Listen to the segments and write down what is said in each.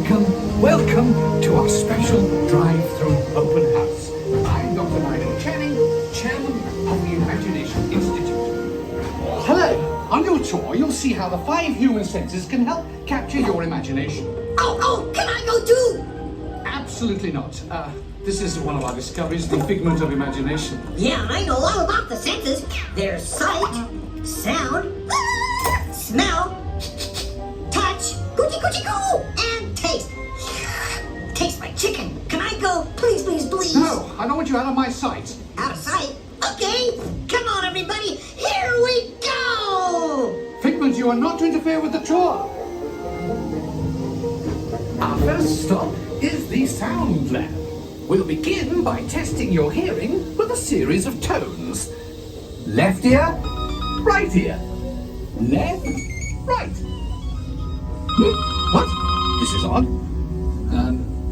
Welcome to our special drive-through open house. I'm Dr. Nigel Channing, Chairman of the Imagination Institute. Hello. On your tour, you'll see how the 5 human senses can help capture your imagination. Oh, can I go too? Absolutely not. This is one of our discoveries, the figment of imagination. Yeah, I know all about the senses. There's sight, sound, smell, touch, coochie-coochie-coo, and taste. Taste my chicken. Can I go? Please, please, please. No, I don't want you out of my sight. Out of sight? Okay. Come on, everybody. Here we go. Figment, you are not to interfere with the tour. Our first stop is the sound lab. We'll begin by testing your hearing with a series of tones. Left ear, right ear. Left, right. What? This is odd.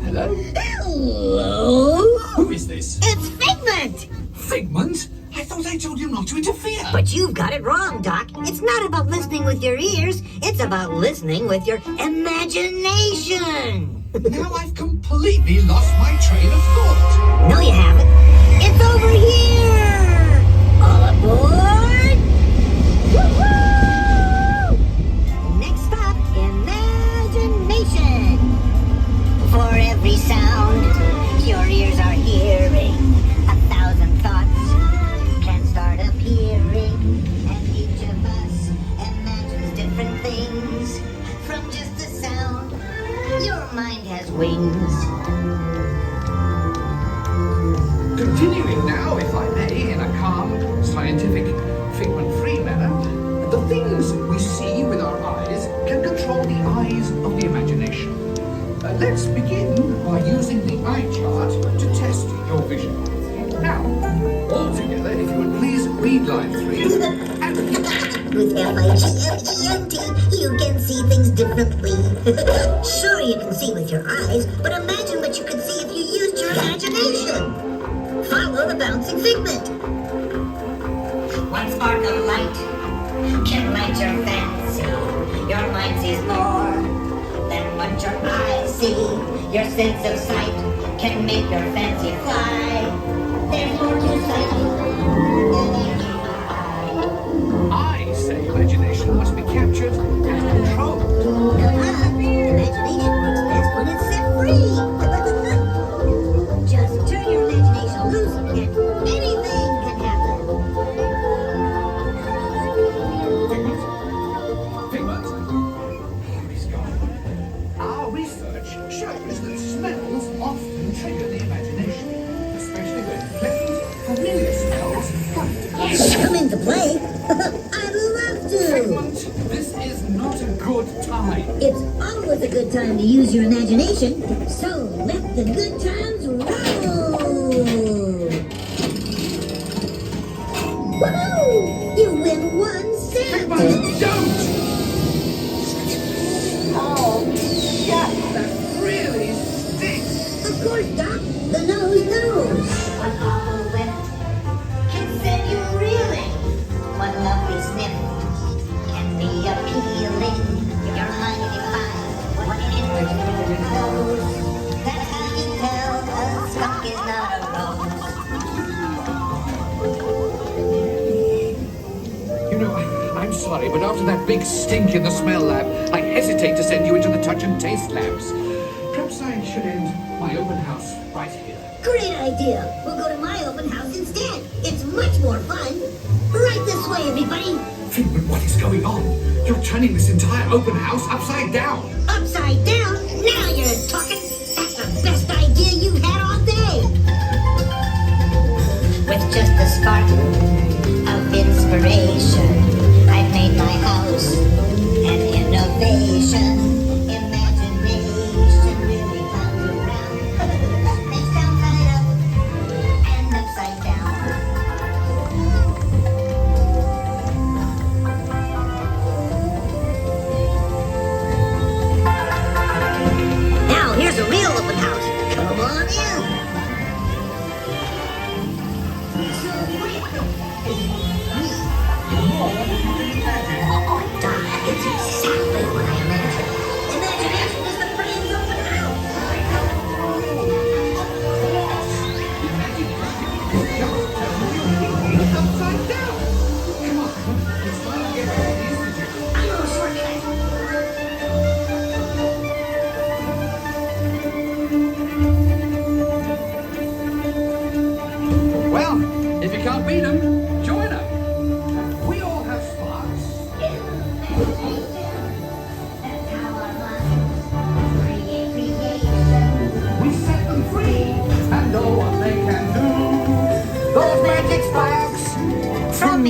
Hello? Hello? Who is this? It's Figment. Figment? I thought I told you not to interfere. But you've got it wrong, Doc. It's not about listening with your ears. It's about listening with your imagination. Now I've completely lost my train of thought. No, you haven't. It's over here. All aboard. Woo-hoo! Next stop, imagination. For every sound your ears are hearing, 1,000 thoughts can start appearing, and each of us imagines different things from just the sound. Your mind has wings. Continuing now, if I may, in a calm, scientific, figment-free manner, the things we see with our eyes can control the eyes of the imagination. Let's begin by using the eye chart to test your vision. Now, all together, if you would please read line 3 and repeat. With Figment, you can see things differently. Sure, you can see with your eyes, but imagine what you could see if you used your imagination. Follow the bouncing figment. One spark of light can light your fancy. Your mind sees more than what your eyes see. Your sense of sight can make your fancy fly. There's more to sight than you can. I say imagination must be captured and controlled. Imagination works best when it's set free. Just turn your imagination loose and anything can happen. Figment. He's gone. Our research shows that smells often trigger the imagination, especially when pleasant, familiar smells come to play. Come into play? I'd love to. Figment, this is not a good time. It's always a good time to use your imagination, so let the good times roll. Woohoo! You win 1 cent. Figment, don't! Oh, yeah, that really stinks. Of course, Doc. The nose knows. One awful whiff can send you reeling. One lovely sniff can be appealing. Your mind defines what it knows. That's how you tell a skunk is not a rose. You know, I'm sorry, but after that big stink in the smell lab, I hesitate to send you into the touch and taste labs. Perhaps I should end my open house right here. Great idea. We'll go to my open house instead. It's much more fun. Right this way, everybody. Figment, what is going on? You're turning this entire open house upside down. Upside down? Now you're talking. That's the best idea you've had all day. With just a spark of inspiration, I've made my house an innovation. Imagination really bounds around. Makes down right up and upside down. Now here's a real open house. Come on in. Oh, Doc, it's exactly what I imagined.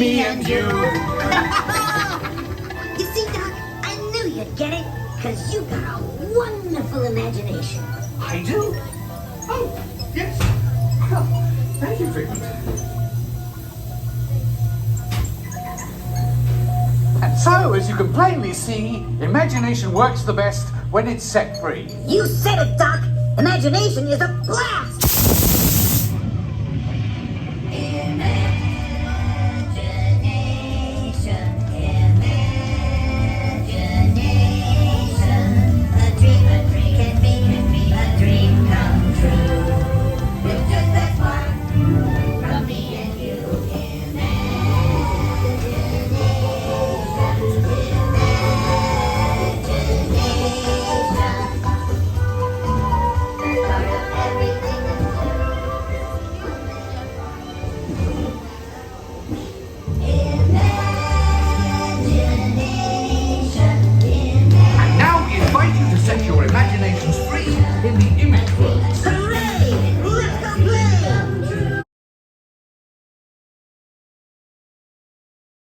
me and you. You see, Doc, I knew you'd get it, because you got a wonderful imagination. I do? Oh, yes. Well, thank you, Figment. And so, as you can plainly see, imagination works the best when it's set free. You said it, Doc. Imagination is a blast. Everything